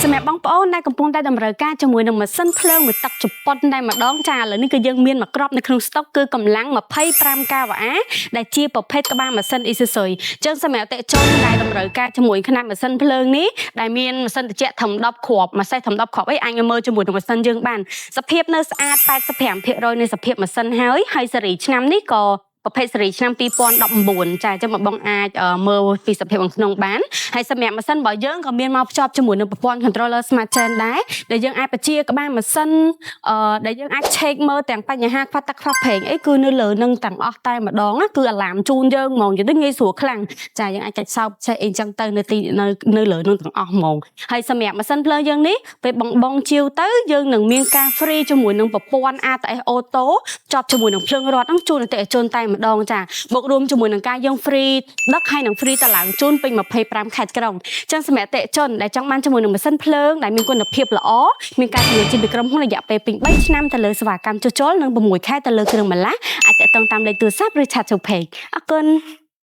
សម្រាប់បងប្អូនដែលកំពុងតែតម្រូវការជាមួយនឹងម៉ាស៊ីនភ្លើងមួយទឹកជប៉ុនតែម្ដងចាឥឡូវនេះគឺយើងមានមួយគ្រាប់នៅក្នុងស្តុកគឺកម្លាំង 25 kVA ដែលជាប្រភេទក្បាលម៉ាស៊ីន Isuzu ចឹងសម្រាប់តេជន់ដែលតម្រូវការជាមួយខ្នាតម៉ាស៊ីនភ្លើងនេះដែលមានម៉ាស៊ីនត្រជាក់ធំ10គ្រាប់ម៉ាស៊ីនធំ10គ្រាប់អីអាចមើលជាមួយនឹងម៉ាស៊ីនយើងបានសភាពនៅស្អាត 85% នៃសភាពម៉ាស៊ីនហើយសេរីឆ្នាំនេះក៏ប្រភេទសេរីឆ្នាំ2019ចាអញ្ចឹងមកបងអាចមើលពីសភាពខាងក្នុងបានហើយសម្រាប់ម៉ាស៊ីនរបស់យើងក៏មានមកភ្ជាប់ជាមួយនឹងប្រព័ន្ធ controller smart chain ដែរដែលយើងអាចបញ្ជាក្បាលម៉ាស៊ីនដែលយើងអាច check មើលទាំងបញ្ហាខ្វះទឹកខ្វះប្រេងអីគឺនៅលើនឹងទាំងអស់តែម្ដងគឺអាឡាមជូនយើងហ្មងនិយាយទៅងាយស្រួលខ្លាំងចាយើងអាចកាច់សោបចេះអីចឹងទៅនៅលើនឹងទាំងអស់ហ្មងហើយសម្រាប់ម៉ាស៊ីនភ្លើងយើងនេះពេលបងជាវទៅយើងនឹងមានការ free ជាមួយនឹងប្រព័ន្ធ ATS Auto ជាប់ជាមួយនឹងភ្លើងរត់ហ្នឹងជូនអតិថិជនតែម្ដងចាបូករួមជាមួយនឹងការយើង free ដឹកហើយនឹង free តឡើងជូនពេញ25ខេត្តក្រុងចឹងសម្រាប់អតិថិជនដែលចង់បានជាមួយនឹងម៉ាស៊ីនភ្លើងដែលមានគុណភាពល្អមានការជំនាញជាពីក្រុមហ៊ុនរយៈពេលពេញ3ឆ្នាំទៅលើសេវាកម្មជួសជុលនិង6ខែទៅលើគ្រឿងបន្លាស់អាចតាក់ទងតាមលេខទូរស័ព្ទឬ chat to page អរគុណ